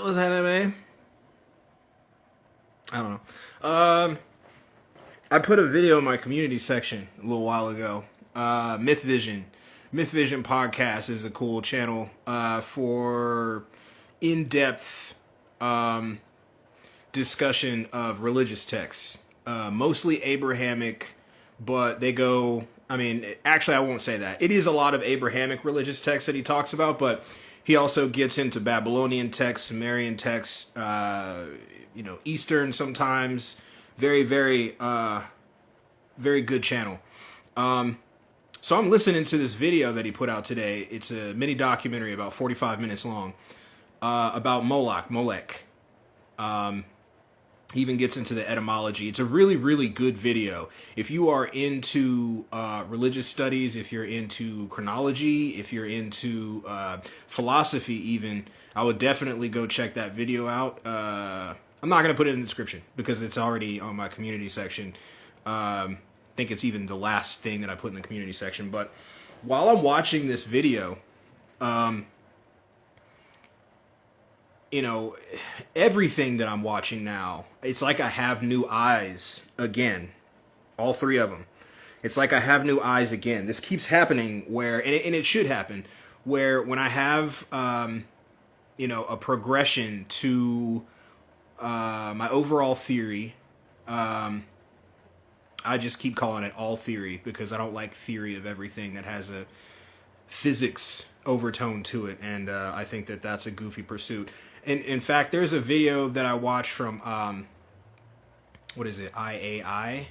What's happening? I don't know. I put a video in my community section a little while ago. Myth Vision. Myth Vision podcast is a cool channel for in-depth discussion of religious texts. Mostly Abrahamic, but they go... I mean, actually, I won't say that. It is a lot of Abrahamic religious texts that he talks about, but he also gets into Babylonian texts, Sumerian texts, Eastern sometimes. Very, very, very good channel. So I'm listening to this video that he put out today. It's a mini documentary about 45 minutes long about Molech. He even gets into the etymology. It's a really, really good video. If you are into religious studies, if you're into chronology, if you're into philosophy even, I would definitely go check that video out. I'm not going to put it in the description because it's already on my community section. I think it's even the last thing that I put in the community section. But while I'm watching this video, everything that I'm watching now, it's like I have new eyes again. All three of them. It's like I have new eyes again. This keeps happening where, and it should happen, where when I have, a progression to my overall theory, I just keep calling it all theory because I don't like theory of everything that has a physics overtone to it, and I think that that's a goofy pursuit. And in fact, there's a video that I watched from what is it, IAI,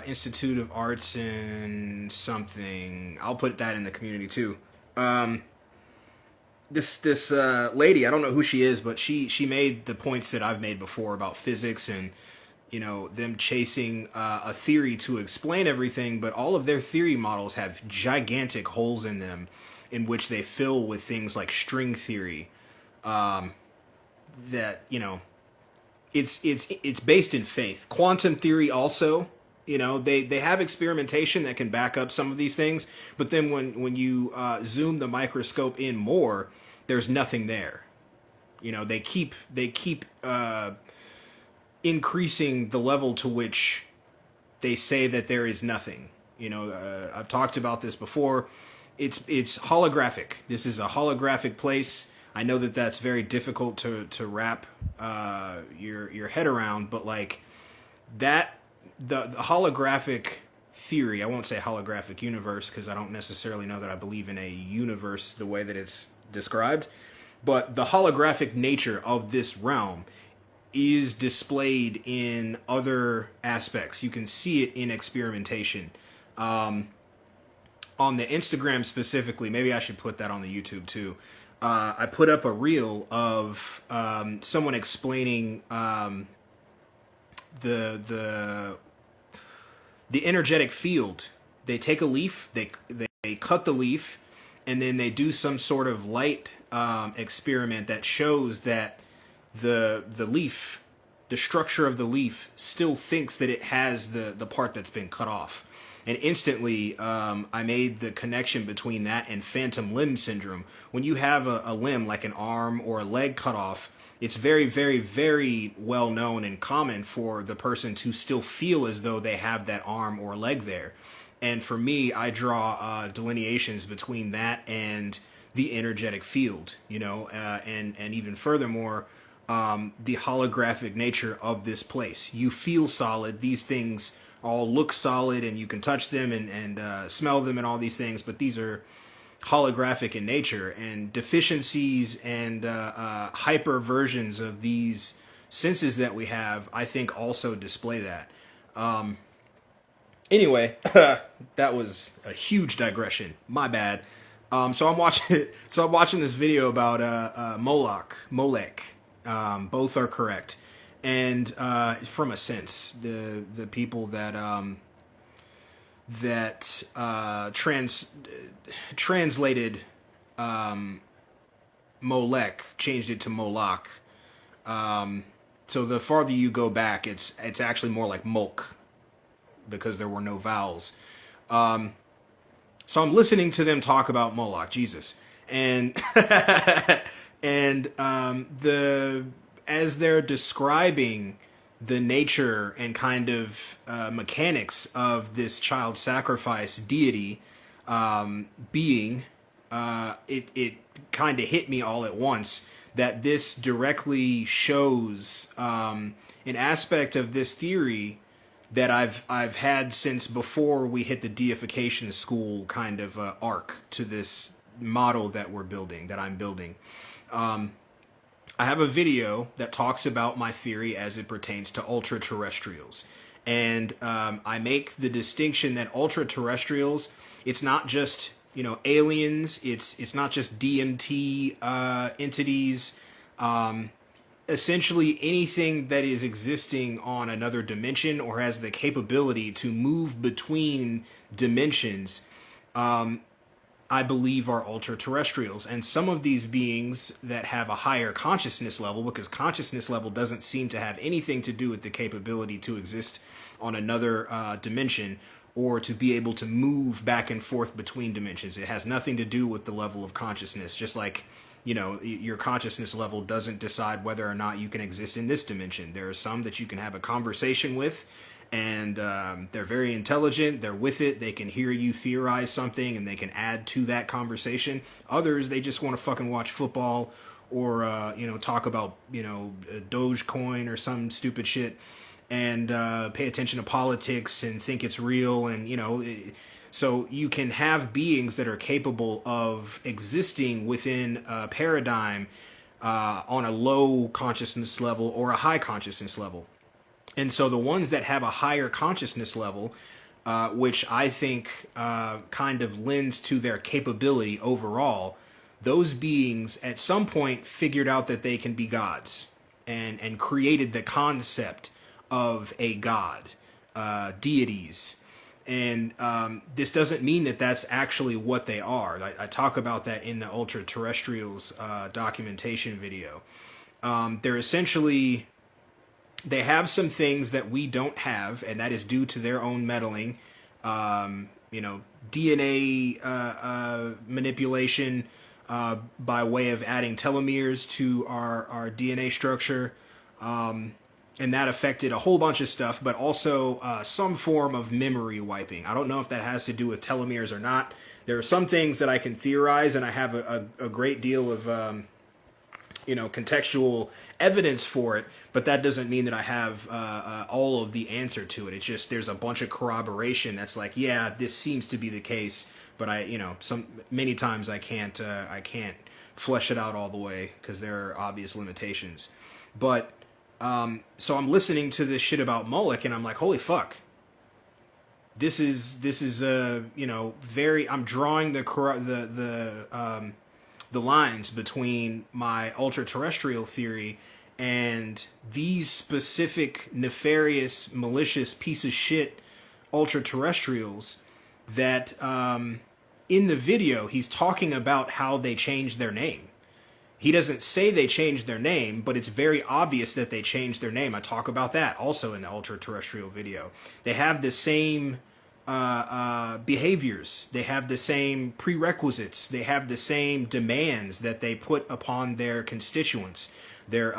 Institute of Arts and something. I'll put that in the community too. This lady, I don't know who she is, but she made the points that I've made before about physics and them chasing a theory to explain everything, but all of their theory models have gigantic holes in them in which they fill with things like string theory. That, it's based in faith. Quantum theory also, they have experimentation that can back up some of these things, but then when you zoom the microscope in more, there's nothing there. They keep increasing the level to which they say that there is nothing. I've talked about this before. It's holographic. This is a holographic place. I know that that's very difficult to wrap your head around, but like that, the holographic theory, I won't say holographic universe because I don't necessarily know that I believe in a universe the way that it's described, but the holographic nature of this realm is displayed in other aspects. You can see it in experimentation. On the Instagram specifically, maybe I should put that on the YouTube too. I put up a reel of someone explaining the energetic field. They take a leaf, they cut the leaf, and then they do some sort of light experiment that shows that the leaf, the structure of the leaf, still thinks that it has the part that's been cut off. And instantly, I made the connection between that and phantom limb syndrome. When you have a limb, like an arm or a leg cut off, it's very, very, very well known and common for the person to still feel as though they have that arm or leg there. And for me, I draw delineations between that and the energetic field, and even furthermore, the holographic nature of this place. You feel solid. These things all look solid and you can touch them and smell them and all these things, but these are holographic in nature, and deficiencies and hyper versions of these senses that we have, I think, also display that. Anyway, that was a huge digression. My bad. So I'm watching this video about Molech. Both are correct, and from a sense, the people that translated Molech, changed it to Moloch. So the farther you go back, it's actually more like Molk, because there were no vowels. So I'm listening to them talk about Moloch, Jesus, And and as they're describing the nature and kind of mechanics of this child sacrifice deity being, it kind of hit me all at once that this directly shows an aspect of this theory that I've had since before we hit the deification school kind of arc to this model that we're building, that I'm building. I have a video that talks about my theory as it pertains to ultra-terrestrials. And I make the distinction that ultra-terrestrials, it's not just, you know, aliens, it's not just DMT entities, essentially anything that is existing on another dimension or has the capability to move between dimensions, I believe are ultra-terrestrials. And some of these beings that have a higher consciousness level, because consciousness level doesn't seem to have anything to do with the capability to exist on another dimension or to be able to move back and forth between dimensions. It has nothing to do with the level of consciousness, just like, you know, your consciousness level doesn't decide whether or not you can exist in this dimension. There are some that you can have a conversation with, and they're very intelligent, they're with it, they can hear you theorize something and they can add to that conversation. Others, they just want to fucking watch football or you know, talk about, you know, Dogecoin or some stupid shit, and pay attention to politics and think it's real. And, you know, so you can have beings that are capable of existing within a paradigm on a low consciousness level or a high consciousness level. And so the ones that have a higher consciousness level, which I think kind of lends to their capability overall, those beings at some point figured out that they can be gods and created the concept of a god, deities. And this doesn't mean that that's actually what they are. I talk about that in the Ultraterrestrials documentation video. They're essentially... They have some things that we don't have, and that is due to their own meddling. You know, DNA manipulation by way of adding telomeres to our DNA structure. And that affected a whole bunch of stuff, but also some form of memory wiping. I don't know if that has to do with telomeres or not. There are some things that I can theorize, and I have a great deal of... you know, contextual evidence for it, but that doesn't mean that I have all of the answer to it. It's just there's a bunch of corroboration that's like, yeah, this seems to be the case, but many times I can't flesh it out all the way because there are obvious limitations. But so I'm listening to this shit about Moloch, and I'm like, holy fuck. This is you know, very. I'm drawing the lines between my ultra-terrestrial theory and these specific nefarious, malicious piece of shit ultra-terrestrials that in the video he's talking about how they changed their name. He doesn't say they changed their name, but it's very obvious that they changed their name. I talk about that also in the ultra-terrestrial video. They have the same behaviors. They have the same prerequisites. They have the same demands that they put upon their constituents, their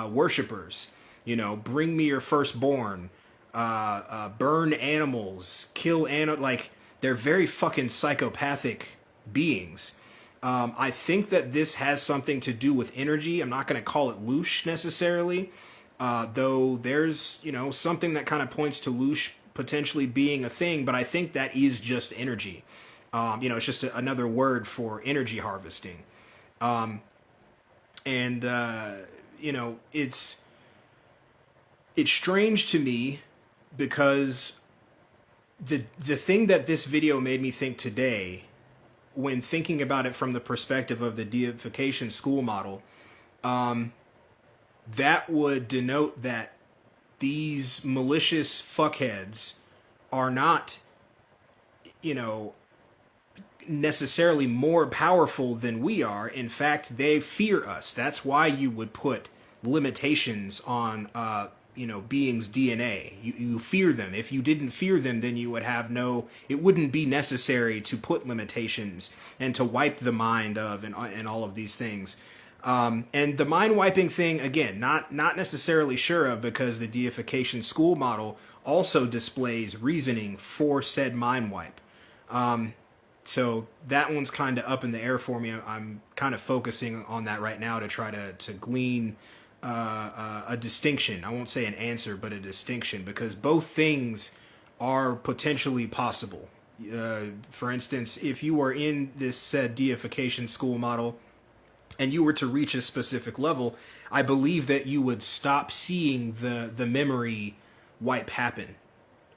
worshippers. You know, bring me your firstborn, burn animals, kill animals. Like, they're very fucking psychopathic beings. I think that this has something to do with energy. I'm not going to call it loosh necessarily, though there's, you know, something that kind of points to loosh potentially being a thing, but I think that is just energy. You know, it's just another word for energy harvesting. You know, it's strange to me because the thing that this video made me think today, when thinking about it from the perspective of the deification school model, that would denote that these malicious fuckheads are not, you know, necessarily more powerful than we are. In fact, they fear us. That's why you would put limitations on, beings' DNA. You fear them. If you didn't fear them, then you would have it wouldn't be necessary to put limitations and to wipe the mind of and all of these things. And the mind wiping thing, again, not necessarily sure of, because the deification school model also displays reasoning for said mind wipe. So that one's kind of up in the air for me. I'm kind of focusing on that right now to try to glean a distinction. I won't say an answer, but a distinction, because both things are potentially possible. For instance, if you are in this said deification school model and you were to reach a specific level, I believe that you would stop seeing the memory wipe happen.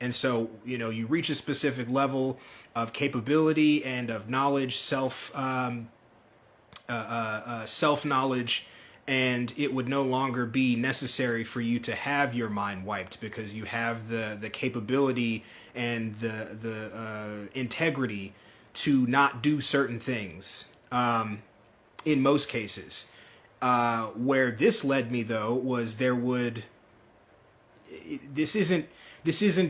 And so, you reach a specific level of capability and of knowledge, self-knowledge, and it would no longer be necessary for you to have your mind wiped, because you have the capability and the integrity to not do certain things. In most cases, where this led me though was this isn't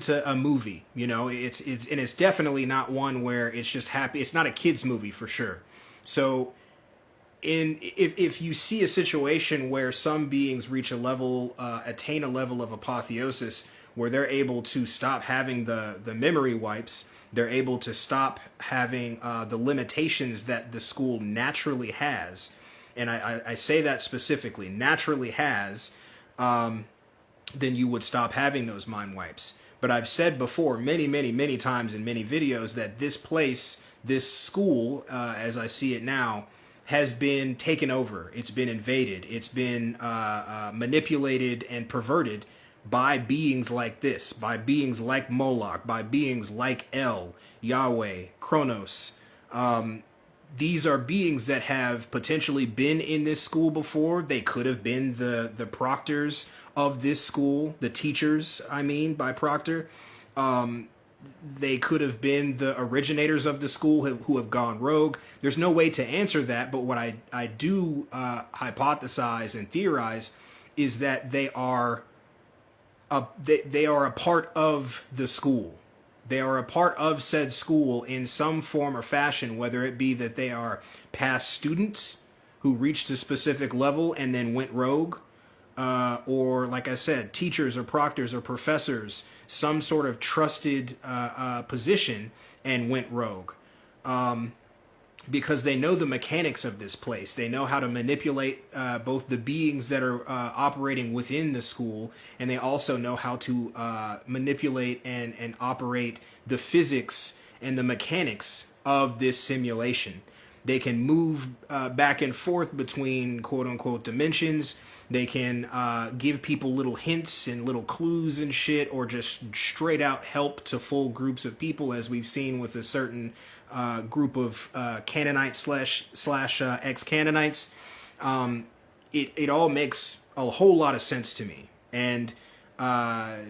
a movie, it's definitely not one where it's just happy. It's not a kid's movie for sure. So if you see a situation where some beings reach attain a level of apotheosis where they're able to stop having the memory wipes, they're able to stop having the limitations that the school naturally has, and I say that specifically, naturally has, then you would stop having those mind wipes. But I've said before many, many, many times in many videos that this school, as I see it now, has been taken over. It's been invaded. It's been manipulated and perverted by beings like this, by beings like Moloch, by beings like El, Yahweh, Kronos. These are beings that have potentially been in this school before. They could have been the proctors of this school, the teachers, by proctor. They could have been the originators of the school who have gone rogue. There's no way to answer that, but what I do hypothesize and theorize is that they are a part of the school. They are a part of said school in some form or fashion, whether it be that they are past students who reached a specific level and then went rogue, or, like I said, teachers or proctors or professors, some sort of trusted position, and went rogue. Because they know the mechanics of this place. They know how to manipulate both the beings that are operating within the school, and they also know how to manipulate and operate the physics and the mechanics of this simulation. They can move back and forth between quote-unquote dimensions. They can give people little hints and little clues and shit, or just straight out help to full groups of people, as we've seen with a certain group of Canaanites slash ex-Canaanites. It all makes a whole lot of sense to me. And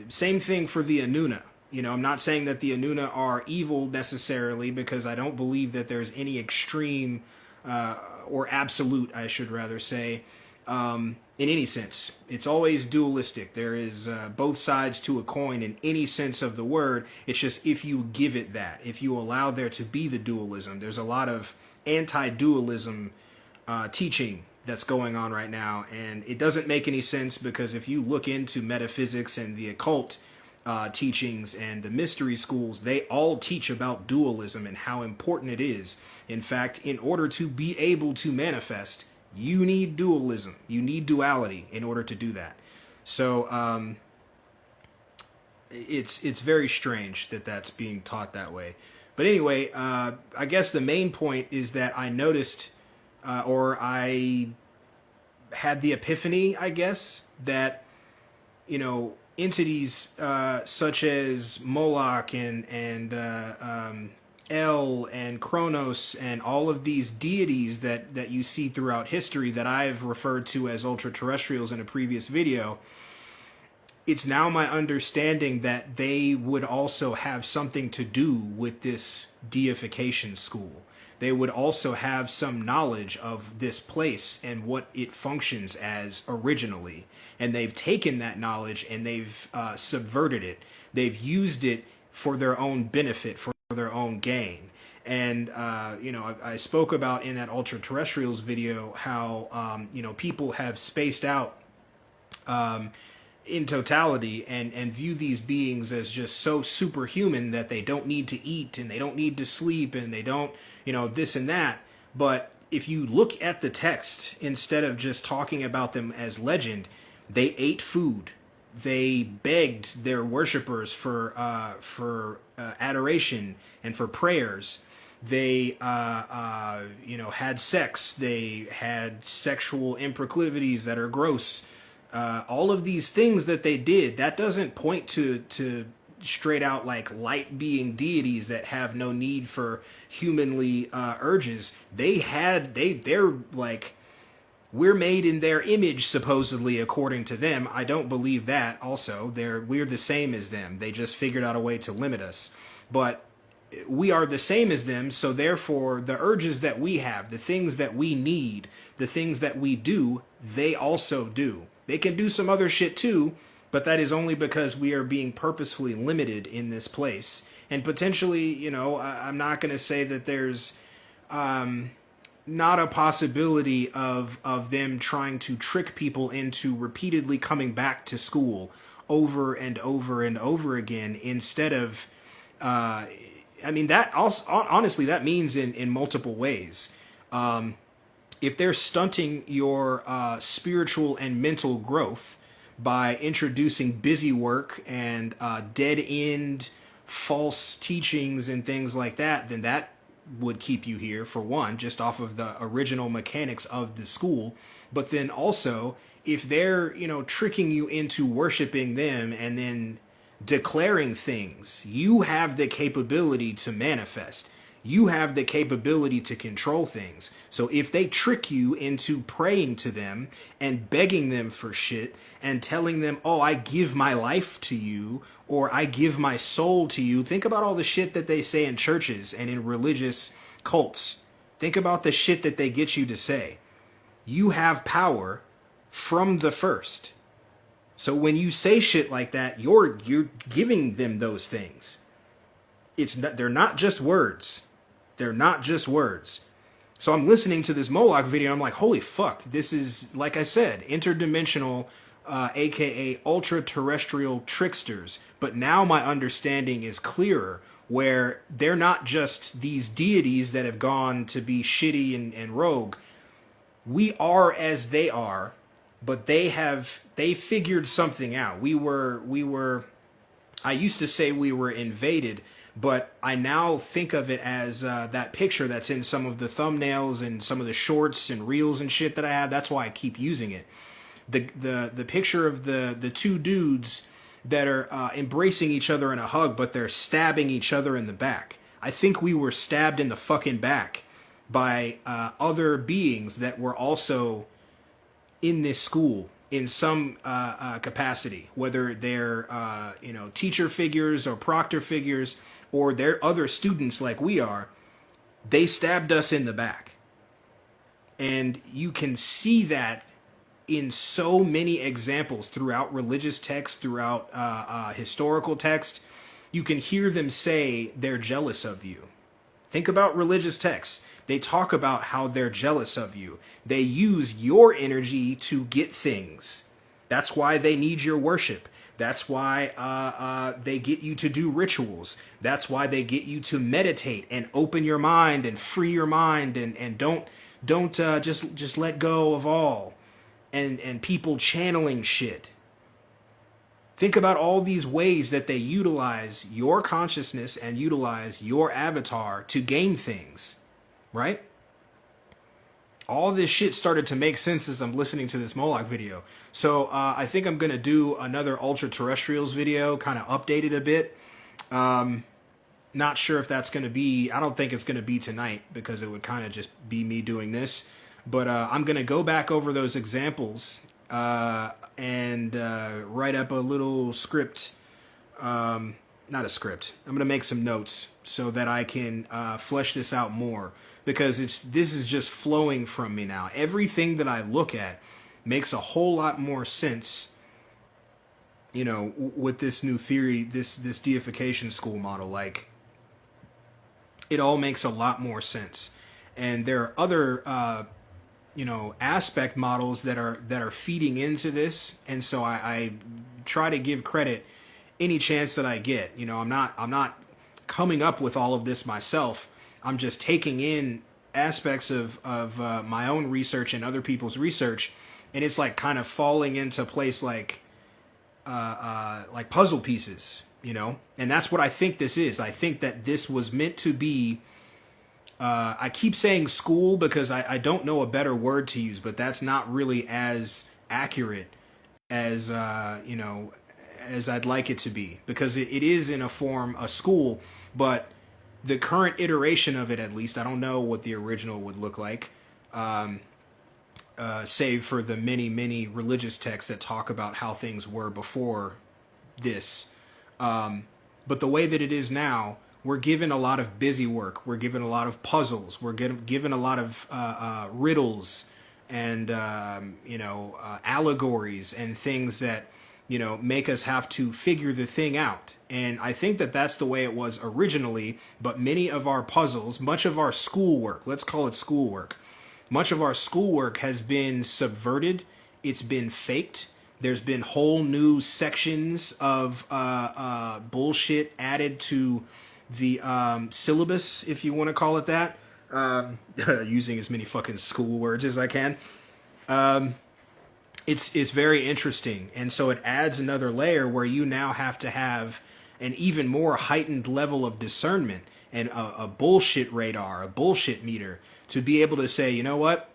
same thing for the Anuna. I'm not saying that the Anuna are evil necessarily, because I don't believe that there's any extreme or absolute, I should rather say, in any sense. It's always dualistic. There is both sides to a coin in any sense of the word. It's just if you give it that, if you allow there to be the dualism. There's a lot of anti-dualism teaching that's going on right now, and it doesn't make any sense, because if you look into metaphysics and the occult teachings and the mystery schools, they all teach about dualism and how important it is. In fact, in order to be able to manifest, you need dualism. You need duality in order to do that. So it's very strange that that's being taught that way. But anyway, I guess the main point is that I noticed, or I had the epiphany, I guess, that, entities such as Moloch and El and Kronos and all of these deities that you see throughout history that I've referred to as ultra-terrestrials in a previous video, it's now my understanding that they would also have something to do with this deification school. They would also have some knowledge of this place and what it functions as originally. And they've taken that knowledge and they've subverted it. They've used it for their own benefit, for their own gain. And, I spoke about in that Ultraterrestrials video how, people have spaced out in totality and view these beings as just so superhuman that they don't need to eat and they don't need to sleep and they don't, this and that. But if you look at the text, instead of just talking about them as legend, they ate food. They begged their worshippers for adoration and for prayers. They, had sex. They had sexual improclivities that are gross. All of these things that they did, that doesn't point to straight out like light being deities that have no need for humanly urges. They're like, we're made in their image, supposedly, according to them. I don't believe that. Also, we're the same as them. They just figured out a way to limit us. But we are the same as them, so therefore the urges that we have, the things that we need, the things that we do, they also do. They can do some other shit too, but that is only because we are being purposefully limited in this place. And potentially, I'm not going to say that there's not a possibility of them trying to trick people into repeatedly coming back to school over and over and over again instead of... that also, honestly, that means in multiple ways. If they're stunting your spiritual and mental growth by introducing busy work and dead-end false teachings and things like that, then that would keep you here, for one, just off of the original mechanics of the school. But then also, if they're, tricking you into worshiping them and then declaring things, you have the capability to manifest. You have the capability to control things. So if they trick you into praying to them and begging them for shit and telling them, oh, I give my life to you, or I give my soul to you. Think about all the shit that they say in churches and in religious cults. Think about the shit that they get you to say. You have power from the first. So when you say shit like that, you're giving them those things. They're not just words. They're not just words. So I'm listening to this Moloch video. And I'm like, holy fuck. This is, like I said, interdimensional, aka ultra-terrestrial tricksters. But now my understanding is clearer, where they're not just these deities that have gone to be shitty and rogue. We are as they are. But they figured something out. I used to say we were invaded, but I now think of it as that picture that's in some of the thumbnails and some of the shorts and reels and shit that I have. That's why I keep using it. The picture of the two dudes that are embracing each other in a hug, but they're stabbing each other in the back. I think we were stabbed in the fucking back by other beings that were also in this school in some capacity, whether they're teacher figures or proctor figures or they're other students like we are. They stabbed us in the back, and you can see that in so many examples throughout religious text, throughout historical text. You can hear them say they're jealous of you. Think about religious texts. They talk about how they're jealous of you. They use your energy to get things. That's why they need your worship. That's why they get you to do rituals. That's why they get you to meditate and open your mind and free your mind and don't just let go of all. And people channeling shit. Think about all these ways that they utilize your consciousness and utilize your avatar to gain things, right? All this shit started to make sense as I'm listening to this Moloch video. So I think I'm going to do another Ultraterrestrials video, kind of update it a bit. Not sure if that's going to be, I don't think it's going to be tonight because it would kind of just be me doing this. But I'm going to go back over those examples and write up a little script. Not a script. I'm gonna make some notes so that I can flesh this out more, because this is just flowing from me now. Everything that I look at makes a whole lot more sense, you know, with this new theory, this deification school model. Like, it all makes a lot more sense. And there are other you know, aspect models that are feeding into this, and so I try to give credit any chance that I get. You know, I'm not coming up with all of this myself. I'm just taking in aspects of my own research and other people's research, and it's like kind of falling into place like puzzle pieces, you know. And that's what I think this is. I think that this was meant to be. I keep saying school because I don't know a better word to use, but that's not really as accurate as you know, as I'd like it to be, because it is in a form a school, but the current iteration of it, at least, I don't know what the original would look like, save for the many religious texts that talk about how things were before this. But the way that it is now, we're given a lot of busy work. We're given a lot of puzzles. We're given a lot of riddles and you know, allegories and things that, you know, make us have to figure the thing out. And I think that that's the way it was originally. But many of our puzzles, much of our schoolwork, let's call it schoolwork, much of our schoolwork has been subverted. It's been faked. There's been whole new sections of bullshit added to the syllabus, if you want to call it that, using as many fucking school words as I can. It's very interesting, and so it adds another layer where you now have to have an even more heightened level of discernment and a bullshit radar, a bullshit meter, to be able to say, you know what,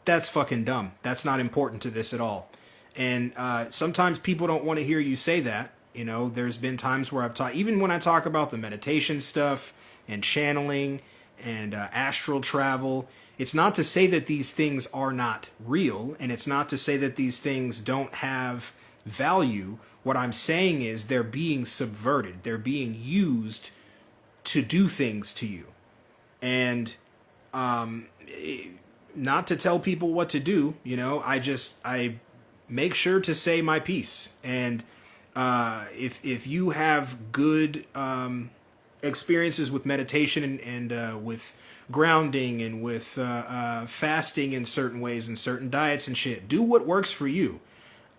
that's fucking dumb. That's not important to this at all. And sometimes people don't want to hear you say that. You know, there's been times where I've talked, even when I talk about the meditation stuff and channeling and astral travel, it's not to say that these things are not real, and it's not to say that these things don't have value. What I'm saying is they're being subverted. They're being used to do things to you. And not to tell people what to do, you know, I make sure to say my piece. And if you have good experiences with meditation and with grounding and with fasting in certain ways and certain diets and shit, do what works for you.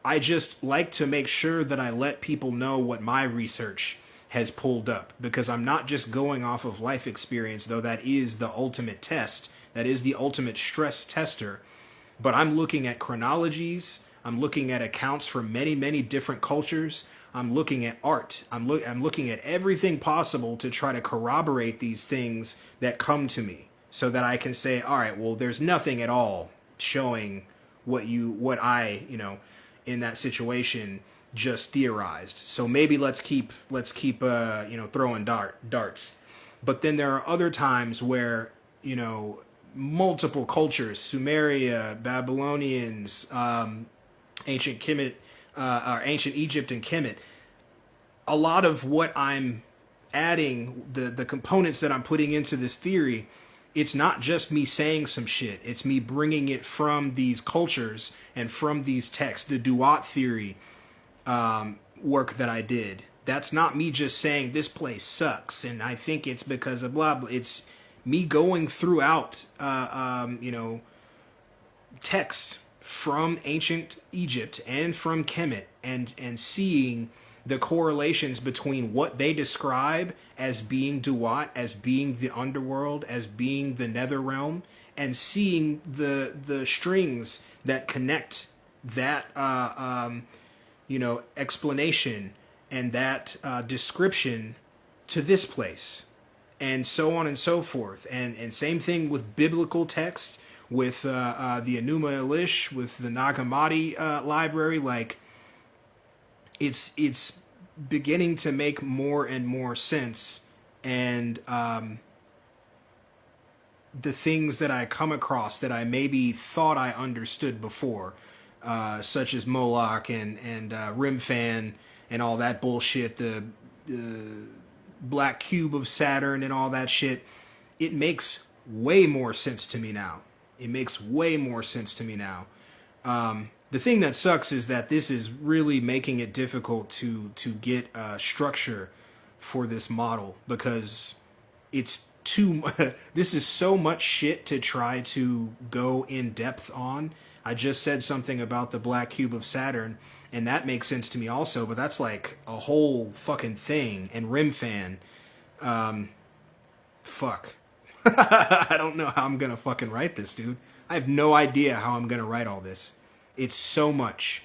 I just like to make sure that I let people know what my research has pulled up, because I'm not just going off of life experience, though that is the ultimate test. That is the ultimate stress tester. But I'm looking at chronologies. I'm looking at accounts from many different cultures. I'm looking at art. I'm looking at everything possible to try to corroborate these things that come to me, so that I can say, all right, well, there's nothing at all showing what I, you know, in that situation just theorized. So maybe let's keep you know, throwing darts. But then there are other times where, you know, multiple cultures, Sumeria, Babylonians, ancient Kemet, or ancient Egypt and Kemet, a lot of what I'm adding, the components that I'm putting into this theory, it's not just me saying some shit. It's me bringing it from these cultures and from these texts. The Duat theory work that I did, that's not me just saying this place sucks and I think it's because of blah blah. It's me going throughout you know, texts from ancient Egypt and from Kemet and seeing the correlations between what they describe as being Duat, as being the underworld, as being the nether realm, and seeing the strings that connect that you know, explanation and that description to this place, and so on and so forth. And same thing with biblical text, with the Enuma Elish, with the Nag Hammadi library. Like, it's beginning to make more and more sense. And the things that I come across that I maybe thought I understood before, such as Moloch and Rimfan and all that bullshit, the black cube of Saturn and all that shit, it makes way more sense to me now. It makes way more sense to me now. The thing that sucks is that this is really making it difficult to get structure for this model, because it's too this is so much shit to try to go in depth on. I just said something about the black cube of Saturn, and that makes sense to me also, but that's like a whole fucking thing. And Rimfan, fuck. I don't know how I'm gonna fucking write this, dude. I have no idea how I'm gonna write all this. It's so much.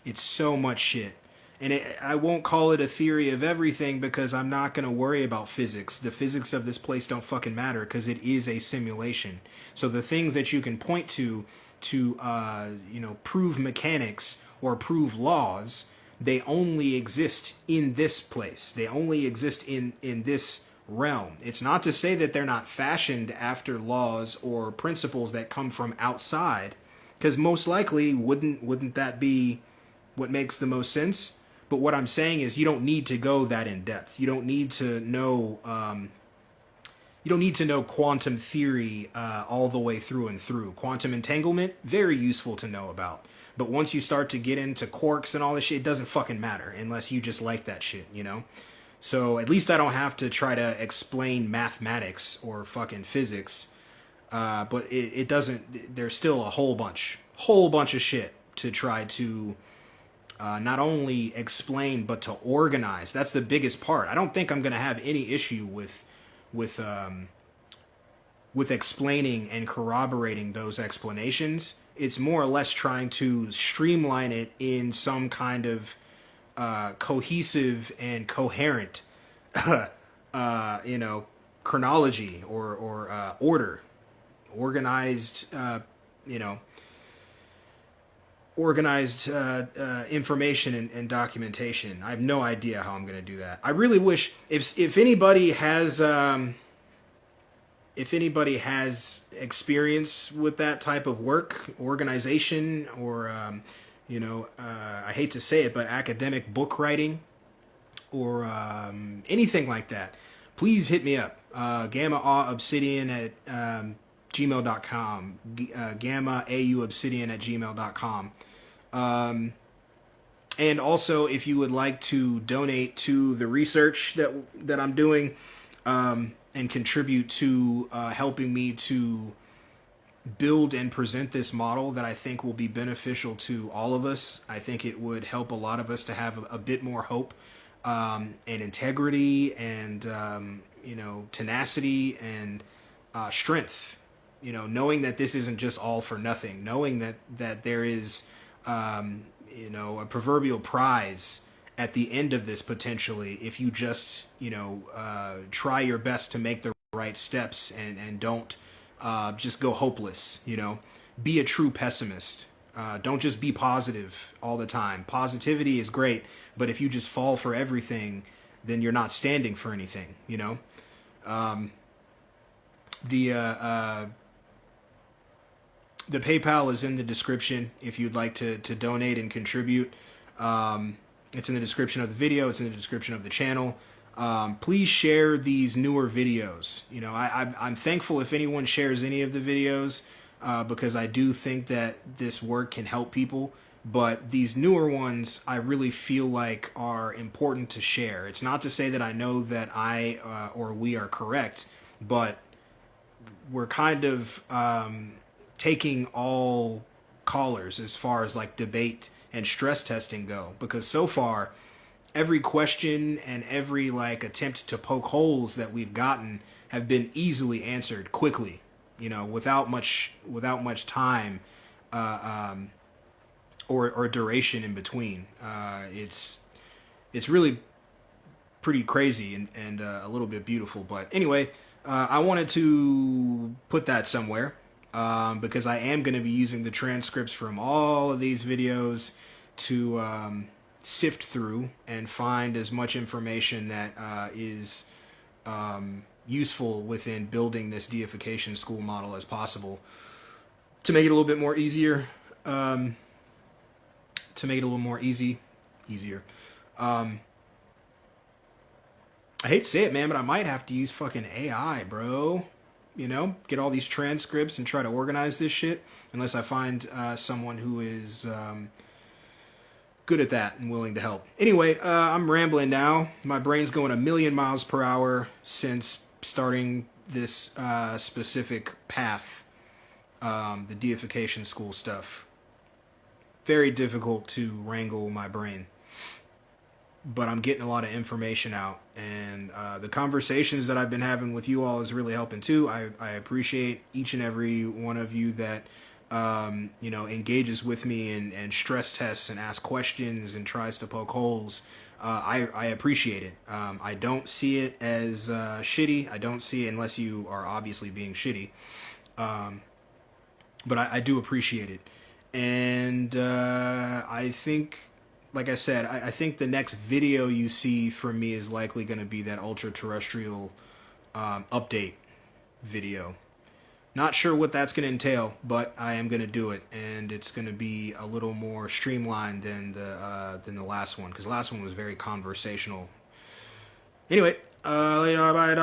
It's so much shit. And I won't call it a theory of everything, because I'm not going to worry about physics. The physics of this place don't fucking matter, because it is a simulation. So the things that you can point to prove mechanics or prove laws, they only exist in this place. They only exist in this realm. It's not to say that they're not fashioned after laws or principles that come from outside, because most likely wouldn't that be what makes the most sense? But what I'm saying is, you don't need to go that in depth. You don't need to know. You don't need to know quantum theory all the way through and through. Quantum entanglement, very useful to know about. But once you start to get into quarks and all this shit, it doesn't fucking matter unless you just like that shit, you know? So at least I don't have to try to explain mathematics or fucking physics. But it doesn't. There's still a whole bunch of shit to try to not only explain, but to organize. That's the biggest part. I don't think I'm going to have any issue with explaining and corroborating those explanations. It's more or less trying to streamline it in some kind of cohesive and coherent, chronology or order, organized, organized information and documentation. I have no idea how I'm going to do that. I really wish if anybody has experience with that type of work, organization, or I hate to say it, but academic book writing or anything like that, please hit me up. gammaauobsidian at gmail.com, gammaauobsidian at gmail.com. And also, if you would like to donate to the research that I'm doing, and contribute to helping me to build and present this model that I think will be beneficial to all of us. I think it would help a lot of us to have a bit more hope and integrity and tenacity and strength. Knowing that this isn't just all for nothing. Knowing that there is a proverbial prize at the end of this, potentially, if you just try your best to make the right steps and don't just go hopeless. Be a true pessimist. Don't just be positive all the time. Positivity is great, but if you just fall for everything, then you're not standing for anything. The PayPal is in the description if you'd like to donate and contribute. It's in the description of the video. It's in the description of the channel. Please share these newer videos. I'm thankful if anyone shares any of the videos because I do think that this work can help people. But these newer ones, I really feel like are important to share. It's not to say that I know that I or we are correct, but we're kind of taking all callers as far as like debate and stress testing go, because so far every question and every like attempt to poke holes that we've gotten have been easily answered quickly, without much time or duration in between. It's really pretty crazy and a little bit beautiful. But anyway, I wanted to put that somewhere because I am going to be using the transcripts from all of these videos to sift through and find as much information that is useful within building this deification school model as possible to make it a little bit more easier. to make it a little more easier. I hate to say it, man, but I might have to use fucking AI, bro. You know, get all these transcripts and try to organize this shit, unless I find someone who is good at that and willing to help. Anyway, I'm rambling now. My brain's going a million miles per hour since starting this specific path, the deification school stuff. Very difficult to wrangle my brain. But I'm getting a lot of information out, and the conversations that I've been having with you all is really helping too. I appreciate each and every one of you that you know, engages with me and stress tests and asks questions and tries to poke holes. I appreciate it. I don't see it as shitty. I don't see it unless you are obviously being shitty. But I do appreciate it, and I think. Like I said, I think the next video you see from me is likely going to be that Ultraterrestrial update video. Not sure what that's going to entail, but I am going to do it, and it's going to be a little more streamlined than the last one, because the last one was very conversational. Anyway, later, bye.